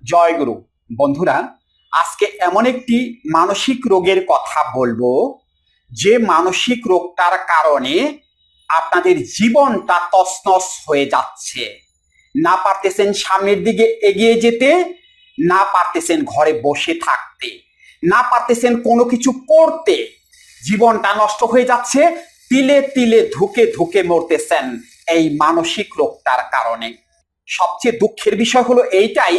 জয়গুরু। বন্ধুরা, আজকে এমন একটি মানসিক রোগের কথা বলবো যে মানসিক রোগটার কারণে আপনাদের জীবনটা তছনছ হয়ে যাচ্ছে। না পারতেছেন সামনের দিকে এগিয়ে যেতে, না পারতেছেন ঘরে বসে থাকতে, না পারতেছেন কোনো কিছু করতে। জীবনটা নষ্ট হয়ে যাচ্ছে, তিলে তিলে ধুকে ধুকে মরতেছেন এই মানসিক রোগটার কারণে। সবচেয়ে দুঃখের বিষয় হলো এইটাই,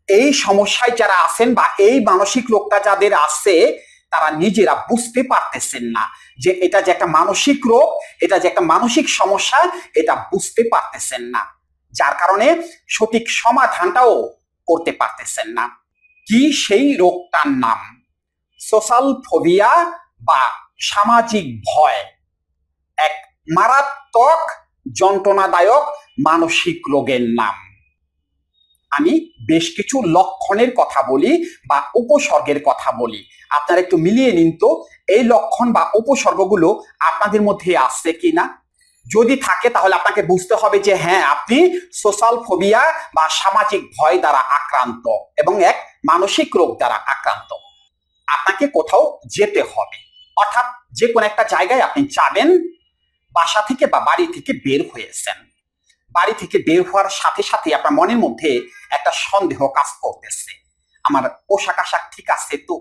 এই সমস্যায় যারা আছেন বা এই মানসিক রোগটা যাদের আছে তারা নিজেরা বুঝতে পারতেছেন না যে এটা যে একটা মানসিক রোগ, এটা যে একটা মানসিক সমস্যা, এটা বুঝতে পারতেছেন না, যার কারণে সঠিক সমাধানটাও করতে পারতেছেন না। কি সেই রোগটার নাম? সোশ্যাল ফোবিয়া বা সামাজিক ভয়। এক মারাত্মক যন্ত্রণাদায়ক মানসিক রোগের নাম। আমি বেশ কিছু লক্ষণের কথা বলি বা উপসর্গের কথা বলি, আপনারা একটু মিলিয়ে নিন তো এই লক্ষণ বা উপসর্গগুলো আপনাদের মধ্যে আসছে কিনা। যদি থাকে তাহলে আপনাকে বুঝতে হবে যে হ্যাঁ, আপনি সোশ্যাল ফোবিয়া বা সামাজিক ভয় দ্বারা আক্রান্ত এবং এক মানসিক রোগ দ্বারা আক্রান্ত। আপনাকে কোথাও যেতে হবে, অর্থাৎ যে কোনো একটা জায়গায় আপনি যাবেন, বাসা থেকে বা বাড়ি থেকে বের হয়েছেন। বাড়ি থেকে বের হওয়ার সাথে সাথে আপনার মনের মধ্যে একটা সন্দেহ কাজ করতেছে, আমার পোশাক আশাক ঠিক আছে তো,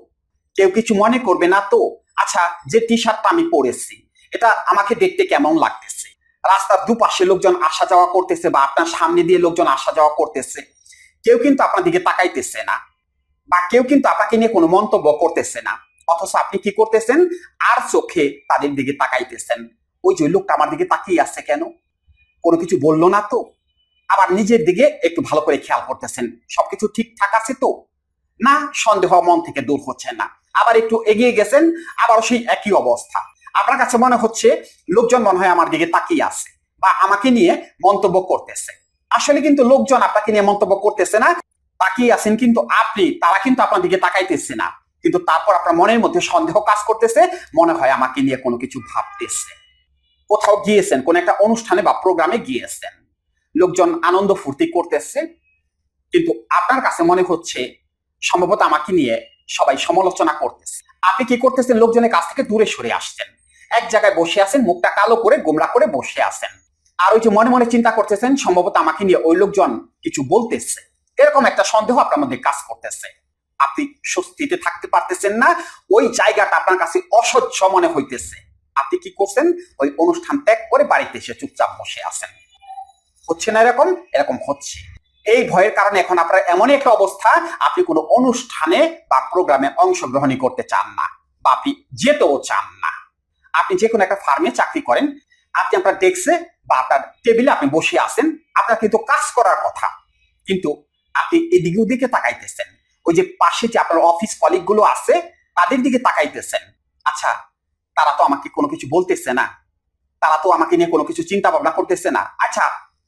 কেউ কিছু মনে করবে না তো, আচ্ছা যে টি শার্টটা আমি পরেছি এটা আমাকে দেখতে কেমন লাগতেছে, রাস্তার দুপাশে লোকজন আসা যাওয়া করতেছে বা আপনার সামনে দিয়ে লোকজন আসা যাওয়া করতেছে, কেউ কিন্তু আপনার দিকে তাকাইতেছে না বা কেউ কিন্তু আপনাকে নিয়ে কোনো মন্তব্য করতেছে না, অথচ আপনি কি করতেছেন, আর চোখে তাদের দিকে তাকাইতেছেন। ওই যে লোকটা আমার দিকে তাকিয়ে আছে কেন, কোনো কিছু বললো না তো। আবার নিজের দিকে একটু ভালো করে খেয়াল করতেছেন, সবকিছু ঠিকঠাক আছে তো, না সন্দেহ মন থেকে দূর হচ্ছে না। আবার একটু এগিয়ে গেছেন, আবারও সেই একই অবস্থা। আপনার কাছে মনে হচ্ছে লোকজন মনে হয় আমার দিকে তাকিয়ে আছে বা আমাকে নিয়ে মন্তব্য করতেছে। আসলে কিন্তু লোকজন আপনাকে নিয়ে মন্তব্য করতেছে না, তাকিয়ে আছেন কিন্তু আপনি, তারা কিন্তু আপনার দিকে তাকাইতেছে না। কিন্তু তারপর আপনার মনের মধ্যে সন্দেহ কাজ করতেছে, মনে হয় আমাকে নিয়ে কোনো কিছু ভাবতেছে। কোথাও গিয়েছেন, কোন একটা অনুষ্ঠানে বা প্রোগ্রামে গিয়েছেন, লোকজন আনন্দ ফুর্তি করতেছে, কিন্তু আপনার কাছে মনে হচ্ছে সম্ভবত আমাকে নিয়ে সবাই সমালোচনা করতেছে। আপনি কি করতেছেন, লোকজনের কাছ থেকে দূরে সরে আসছেন, এক জায়গায় বসে আছেন, মুখটা কালো করে গোমরা করে বসে আছেন। আর ওই যে মনে মনে চিন্তা করতেছেন সম্ভবত আমাকে নিয়ে ওই লোকজন কিছু বলতেছে, এরকম একটা সন্দেহ আপনার মধ্যে কাজ করতেছে। আপনি স্বস্তিতে থাকতে পারতেছেন না, ওই জায়গাটা আপনার কাছে অসহ্য মনে হইতেছে। আপনি কি করছেন, ওই অনুষ্ঠান ত্যাগ করে বাড়িতে এসে চুপচাপ বসে আছেন। হচ্ছে না এরকম? এরকম হচ্ছে। এই ভয়ের কারণে এখন আপনার এমন একটা অবস্থা, আপনি কোনো অনুষ্ঠানে বা প্রোগ্রামে অংশগ্রহণই করতে চান না বা আপনি যেতেও চান না। আপনি যে কোনো একটা ফার্মে চাকরি করেন, আপনি আপনার ডেস্কে বা আপনার টেবিলে আপনি বসে আছেন, আপনার কিন্তু কাজ করার কথা, কিন্তু আপনি এদিকে ওদিকে তাকাইতেছেন। ওই যে পাশে যে আপনার অফিস কলিগ গুলো আছে তাদের দিকে তাকাইতেছেন। আচ্ছা, তারা তো আমাকে কোনো কিছু বলতেছে না, তারা তো আমাকে নিয়ে কোনো কিছু চিন্তা ভাবনা করতেছে না, আচ্ছা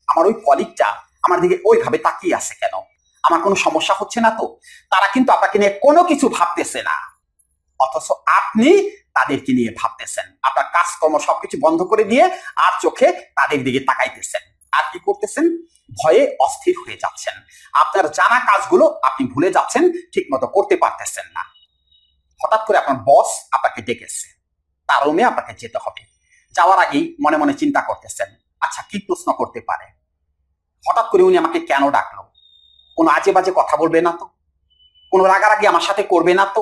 আমার ওই কলিগটা আমার দিকে ওইভাবে তাকিয়ে আছে কেন, আমার কোনো সমস্যা হচ্ছে না তো। তারা কিন্তু আপনাকে নিয়ে কোনো কিছু ভাবতেছে না, অথচ আপনি তাদেরকে নিয়ে ভাবতেছেন। আপনার কাজকর্ম সবকিছু বন্ধ করে দিয়ে আর চোখে তাদের দিকে তাকাইতেছেন। আর কি করতেছেন, ভয়ে অস্থির হয়ে যাচ্ছেন। আপনার জানা কাজগুলো আপনি ভুলে যাচ্ছেন, ঠিক মতো করতে পারতেছেন না। হঠাৎ করে আপনার বস আপনাকে ডেকেছে, তার রুমে আপনাকে যেতে হবে। যাওয়ার আগেই মনে মনে চিন্তা করতেছেন, আচ্ছা কি প্রশ্ন করতে পারে, হঠাৎ করে উনি আমাকে কেন ডাকলো, কোনো আজে বাজে কথা বলবে না তো, কোনো রাগারাগি আমার সাথে করবে না তো।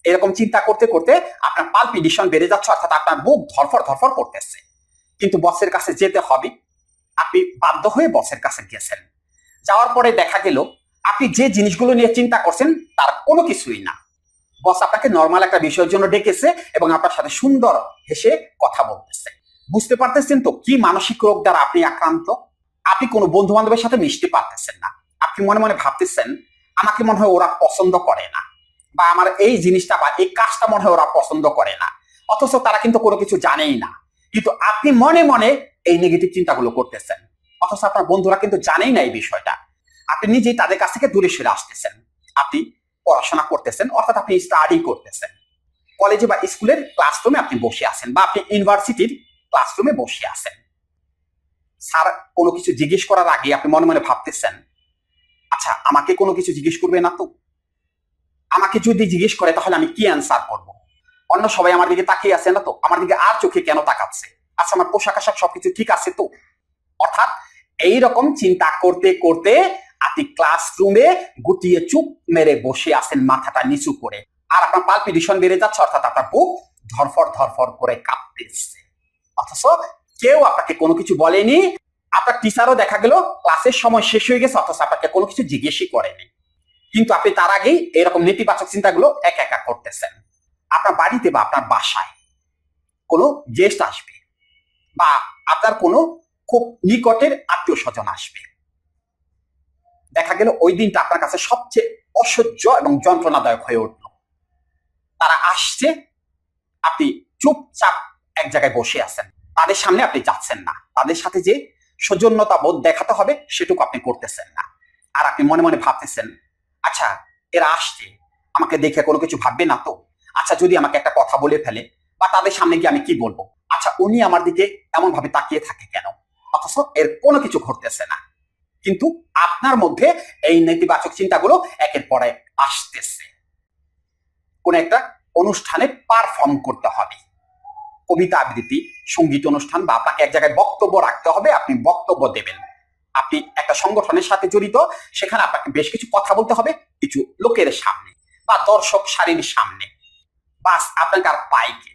এরকম চিন্তা করতে করতে আপনার পালপিটেশন বেড়ে যাচ্ছে, অর্থাৎ আপনার বুক ধরফর ধরফর করতেছে। কিন্তু বসের কাছে যেতে হবে, আপনি বাধ্য হয়ে বসের কাছে গেছেন। যাওয়ার পরে দেখা গেল আপনি যে জিনিসগুলো নিয়ে চিন্তা করছেন তার কোনো কিছুই না। বস আপনাকে নর্মাল একটা বিষয়ের জন্য ডেকেছে এবং আপনার সাথে সুন্দর হেসে কথা বলতেছে। বুঝতে পারতেছেন তো কি মানসিক রোগ দ্বারা আপনি আক্রান্ত। আপনি কোনো বন্ধু বান্ধবের সাথে মিশতে পারতেছেন না, আপনি মনে মনে ভাবতেছেন আমাকে মনে হয় ওরা পছন্দ করে না, বা আমার এই জিনিসটা বা এই কাজটা মনে হয় ওরা পছন্দ করে না, অথচ তারা কিন্তু কোনো কিছু জানেই না। কিন্তু আপনি মনে মনে এই নেগেটিভ চিন্তাগুলো করতেছেন, অথচ আপনার বন্ধুরা কিন্তু জানেই না এই বিষয়টা। আপনি নিজেই তাদের কাছ থেকে দূরে সরে আসতেছেন। আপনি পড়াশোনা করতেছেন, অর্থাৎ আপনি স্টাডি করতেছেন, কলেজে বা স্কুলের ক্লাসরুমে আপনি বসে আছেন বা আপনি ইউনিভার্সিটির ক্লাসরুমে বসে আছেন। স্যার কোনো কিছু জিজ্ঞেস করার আগে আপনি মনে মনে ভাবতেছেন আচ্ছা, আমাকে কোনো কিছু জিজ্ঞেস করবে না তো? আমাকে যদি জিজ্ঞেস করে তাহলে আমি কি অ্যান্সার করব? অন্য সবাই আমার দিকে তাকিয়ে আছে না তো? আমার দিকে আর চোখে কেন তাকাচ্ছে? আচ্ছা, আমার পোশাক আশাক সবকিছু ঠিক আছে তো? অর্থাৎ এইরকম চিন্তা করতে করতে আপনি ক্লাসরুমে গুটিয়ে চুপ মেরে বসে আছেন মাথাটা নিচু করে, আর আপনার পালপিটেশন বেড়ে যাচ্ছে, অর্থাৎ আপনার বুক ধরফর ধরফর করে কাঁপতেছে। অথচ কেউ আপনাকে কোনো কিছু বলেনি, আপনার টিচারও দেখা গেল ক্লাসের সময় শেষ হয়ে গেছে, অথচ আপনাকে কোনো কিছু জিজ্ঞেসই করেনি, কিন্তু আপনি তার আগেই এরকম নেতিবাচক চিন্তাগুলো একা একা করতেছেন। আপনার বাড়িতে বা আপনার বাসায় কোনো গেস্ট আসবে, বা আপনার কোনো খুব নিকটের আত্মীয় স্বজন আসবে, দেখা গেল ওই দিনটা আপনার কাছে সবচেয়ে অসহ্য এবং যন্ত্রণাদায়ক হয়ে উঠল। তারা আসছে, আপনি চুপচাপ এক জায়গায় বসে আছেন, তাদের সামনে আপনি যাচ্ছেন না, তাদের সাথে যে সৌজন্যতা বোধ দেখাতে হবে সেটুকু আপনি করতেছেন না। আর আপনি মনে মনে ভাবতেছেন, আচ্ছা এরা আসছে, আমাকে দেখে কোনো কিছু ভাববে না তো? আচ্ছা যদি আমাকে একটা কথা বলে ফেলে, বা তাদের সামনে গিয়ে আমি কি বলবো? আচ্ছা উনি আমার দিকে এমন ভাবে তাকিয়ে থাকে কেন? অথচ এর কোনো কিছু ঘটতেছে না, কিন্তু আপনার মধ্যে এই নেতিবাচক চিন্তাগুলো একের পর এক আসতেছে। কোন একটা অনুষ্ঠানে পারফর্ম করতে হবে, কবিতা আবৃত্তি, সঙ্গীত অনুষ্ঠান, বা আপনাকে এক জায়গায় বক্তব্য রাখতে হবে, আপনি বক্তব্য দেবেন, আপনি একটা সংগঠনের সাথে জড়িত, সেখানে আপনাকে বেশ কিছু কথা বলতে হবে কিছু লোকের সামনে বা দর্শক সারির সামনে, বাস আপনার পাইকে।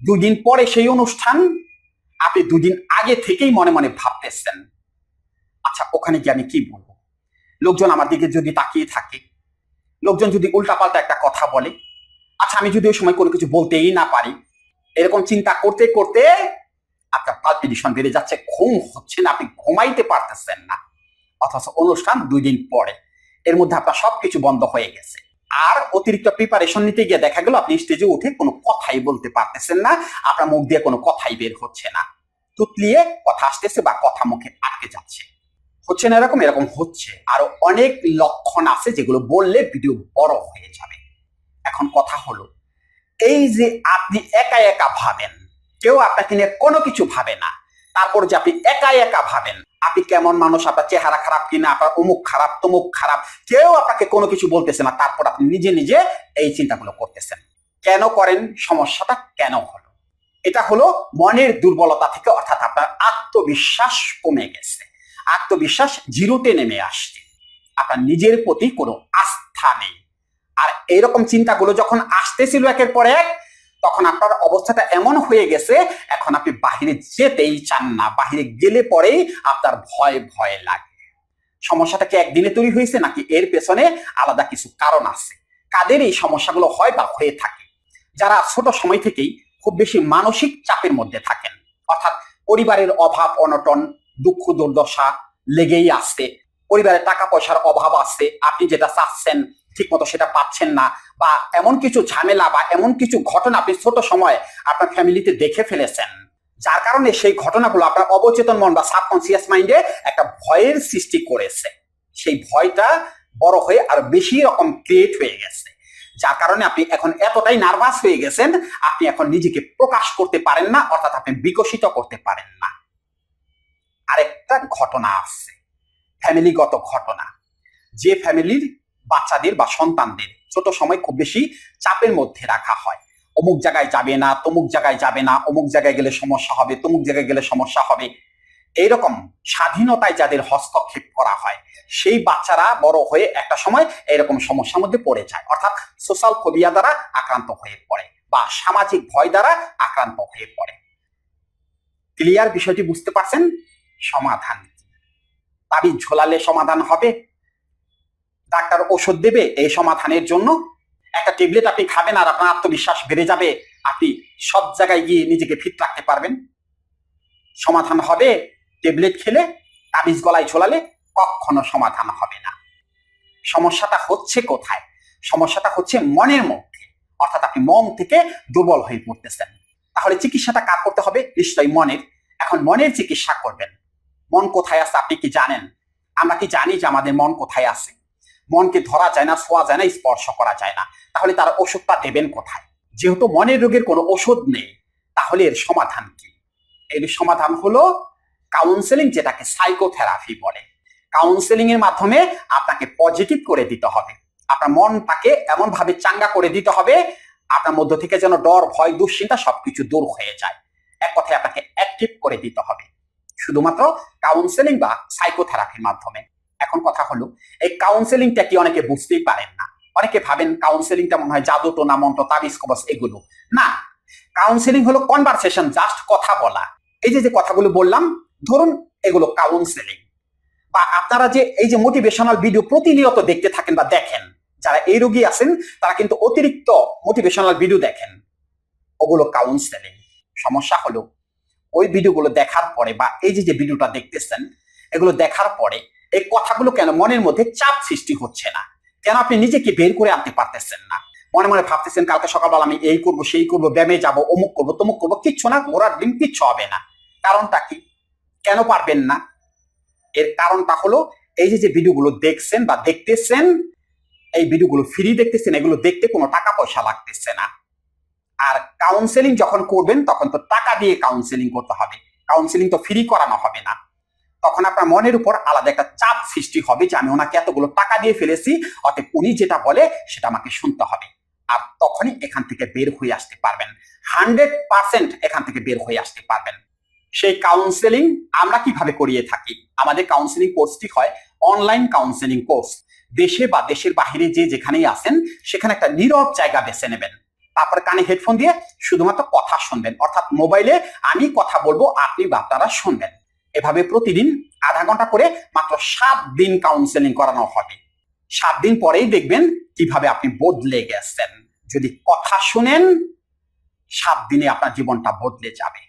2 দিন পরে সেই অনুষ্ঠান, আপনি 2 দিন আগে থেকেই মনে মনে ভাবতেছেন, আচ্ছা ওখানে গিয়ে আমি কি বলবো? লোকজন আমার দিকে যদি তাকিয়ে থাকে, লোকজন যদি উল্টাপাল্টা একটা কথা বলে, আচ্ছা আমি যদি ওই সময় কোনো কিছু বলতেই না পারি। এরকম চিন্তা করতে করতে আপনার পালপিটেশন বেড়ে যাচ্ছে, ঘুম হচ্ছে না, আপনি ঘুমাইতে পারতেছেন না, অথচ অনুষ্ঠান 2 দিন পরে, এর মধ্যে আপনার সবকিছু বন্ধ হয়ে গেছে। আর অতিরিক্ত প্রিপারেশন নিতে গিয়ে দেখা গেল আপনি স্টেজে উঠে কোনো কথাই বলতে পারতেছেন না, আপনার মুখ দিয়ে কোনো কথাই বের হচ্ছে না, তুতলিয়ে কথা আসতেছে বা কথা মুখে আটকে যাচ্ছে। হচ্ছে না এরকম? এরকম হচ্ছে। আরো অনেক লক্ষণ আছে যেগুলো বললে ভিডিও বড় হয়ে যাবে। এখন কথা হলো, এই যে আপনি একা একা ভাবেন, কেউ আপনাকে নিয়ে কোনো কিছু ভাবে না, তারপর যে আপনি একা একা ভাবেন আপনি কেমন মানুষ, আপনার চেহারা খারাপ কিনা, আপনার অমুক খারাপ তমুক খারাপ, কেউ আপনাকে কোনো কিছু বলতেছে না, তারপর আপনি নিজে নিজে এই চিন্তাগুলো করতেছেন। কেন করেন? সমস্যাটা কেন হলো? এটা হলো মনের দুর্বলতা থেকে, অর্থাৎ আপনার আত্মবিশ্বাস কমে গেছে, আত্মবিশ্বাস জিরোতে নেমে আসছে, আপনার নিজের প্রতি কোনো আস্থা নেই। আর এইরকম চিন্তাগুলো যখন আসতেছিল একের পর এক, তখন আপনার অবস্থাটা এমন হয়ে গেছে এখন আপনি বাহিরে যেতেই চান না, বাহিরে গেলে পরেই আপনার ভয় ভয় লাগে। সমস্যাটা কি একদিনে তৈরি হয়েছে, নাকি এর পেছনে আলাদা কিছু কারণ আছে? কাদের এই সমস্যাগুলো হয় বা হয়ে থাকে? যারা ছোট সময় থেকেই খুব বেশি মানসিক চাপের মধ্যে থাকেন, অর্থাৎ পরিবারের অভাব অনটন, দুঃখ দুর্দশা লেগেই আসছে, পরিবারের টাকা পয়সার অভাব আছে, আপনি যেটা চাচ্ছেন ঠিক মতো সেটা পাচ্ছেন না, বা এমন কিছু ঝামেলা বা এমন কিছু ঘটনা আপনি ছোট সময় আপনার ফ্যামিলিতে দেখে ফেলেছেন, যার কারণে সেই ঘটনাগুলো আপনার অবচেতন মন বা সাবকনসিয়াস মাইন্ডে একটা ভয়ের সৃষ্টি করেছে। সেই ভয়টা বড় হয়ে আর বেশি রকম ক্রিয়েট হয়ে গেছে, যার কারণে আপনি এখন এতটাই নার্ভাস হয়ে গেছেন, আপনি এখন নিজেকে প্রকাশ করতে পারেন না, অর্থাৎ আপনি বিকশিত করতে পারেন না। আরেকটা ঘটনা আছে, ফ্যামিলিগত ঘটনা, যে ফ্যামিলির বাচ্চাদের বা সন্তানদের ছোট সময় খুব বেশি চাপের মধ্যে রাখা হয়, অমুক জায়গায় যাবে না, তমুক জায়গায় যাবে না, অমুক জায়গায় গেলে সমস্যা হবে, তমুক জায়গায় গেলে সমস্যা হবে, এইরকম স্বাধীনতায় যাদের হস্তক্ষেপ করা হয়, সেই বাচ্চারা বড় হয়ে একটা সময় এরকম সমস্যার মধ্যে পড়ে যায়, অর্থাৎ সোশ্যাল ফোবিয়া দ্বারা আক্রান্ত হয়ে পড়ে বা সামাজিক ভয় দ্বারা আক্রান্ত হয়ে পড়ে। ক্লিয়ার? বিষয়টি বুঝতে পারছেন? সমাধান কি? তাবিজ ঝোলালে সমাধান হবে? ডাক্তার ওষুধ দেবে এই সমাধানের জন্য? একটা ট্যাবলেট আপনি খাবেন আর আপনার আত্মবিশ্বাস বেড়ে যাবে, আপনি সব জায়গায় গিয়ে নিজেকে ফিট রাখতে পারবেন? সমাধান হবে ট্যাবলেট খেলে, তাবিজ গলায় ঝোলালে? কখনো সমাধান হবে না। সমস্যাটা হচ্ছে কোথায়? সমস্যাটা হচ্ছে মনের মধ্যে, অর্থাৎ আপনি মন থেকে দুর্বল হয়ে পড়তেছেন। তাহলে চিকিৎসাটা কার করতে হবে? নিশ্চয়ই মনের। এখন মনের চিকিৎসা করবেন। মন কোথায় আছে আপনি কি জানেন? আমরা কি জানি যে আমাদের মন কোথায় আছে? মনকে ধরা যায় না, ছোঁয়া যায় না, স্পর্শ করা যায় না, তাহলে তার ওষুধটা দেবেন কোথায়? যেহেতু মনের রোগের কোনো ওষুধ নেই, তাহলে এর সমাধান কি? এর সমাধান হলো কাউন্সেলিং, যেটাকে সাইকোথেরাপি বলে। কাউন্সেলিং এর মাধ্যমে আপনাকে পজিটিভ করে দিতে হবে, আপনার মনটাকে এমন ভাবে চাঙ্গা করে দিতে হবে আপনার মধ্য থেকে যেন ডর, ভয়, দুশ্চিন্তা সবকিছু দূর হয়ে যায়। এক কথায় আপনাকে অ্যাক্টিভ করে দিতে হবে শুধুমাত্র কাউন্সেলিং বা সাইকোথেরাপির মাধ্যমে। এখন কথা হলো, এই কাউন্সেলিংটা কি অনেকে বুঝতেই পারেন না। অনেকে ভাবেন কাউন্সেলিংটা মনে হয় জাদু টোনা মন্ত্র তাবিজ কবজ এগুলো না। কাউন্সেলিং হলো কনভারসেশন, জাস্ট কথা বলা। এই যে কথাগুলো বললাম, ধরুন এগুলো কাউন্সেলিং। বা আপনারা যে এই যে মোটিভেশনাল ভিডিও প্রতিনিয়ত দেখতে থাকেন বা দেখেন, যারা এই রোগী আছেন তারা কিন্তু অতিরিক্ত মোটিভেশনাল ভিডিও দেখেন, ওগুলো কাউন্সেলিং। সমস্যা হলো ওই ভিডিওগুলো দেখার পরে বা এই যে ভিডিওটা দেখতেছেন এগুলো দেখার পরে এই কথাগুলো কেন মনের মধ্যে চাপ সৃষ্টি হচ্ছে না? কেন আপনি নিজেকে বের করে আনতে পারতেছেন না? মনে মনে ভাবতেছেন কালকে সকালবেলা আমি এই করবো, সেই করবো, ব্যায়ামে যাবো, অমুক করবো, তমুক করবো, কিচ্ছু না, ঘোরার ডিম, কিচ্ছু হবে না। কারণটা কি? কেন পারবেন না? এর কারণটা হলো এই যে ভিডিওগুলো দেখছেন বা দেখতেছেন, এই ভিডিওগুলো ফ্রি দেখতেছেন, এগুলো দেখতে কোনো টাকা পয়সা লাগতেছে না। আর কাউন্সেলিং যখন করবেন তখন তো টাকা দিয়ে কাউন্সেলিং করতে হবে, কাউন্সেলিং তো ফ্রি করানো হবে না। তখন আপনার মনের উপর আলাদা একটা চাপ সৃষ্টি হবে যে আমি ওনাকে এতগুলো টাকা দিয়ে ফেলেছি, অতএব উনি যেটা বলে সেটা আমাকে শুনতে হবে। আর তখনই এখান থেকে বের হয়ে আসতে পারবেন, 100% এখান থেকে বের হয়ে আসতে পারবেন। সেই কাউন্সেলিং আমরা কিভাবে করিয়ে থাকি? আমাদের কাউন্সেলিং কোর্সটি হয় অনলাইন কাউন্সেলিং কোর্স। দেশে বা দেশের বাহিরে যে যেখানেই আছেন সেখানে একটা নীরব জায়গা বেছে নেবেন, তারপরে কানে হেডফোন দিয়ে শুধুমাত্র কথা শুনবেন, অর্থাৎ মোবাইলে আমি কথা বলবো, আপনি বা আপনারা শুনবেন। এভাবে প্রতিদিন আধা ঘন্টা করে মাত্র 7 দিন কাউন্সেলিং করানো হবে। 7 দিন পরেই দেখবেন কিভাবে আপনি বদলে গেছেন। যদি কথা শুনেন 7 দিনে আপনার জীবনটা বদলে যাবে।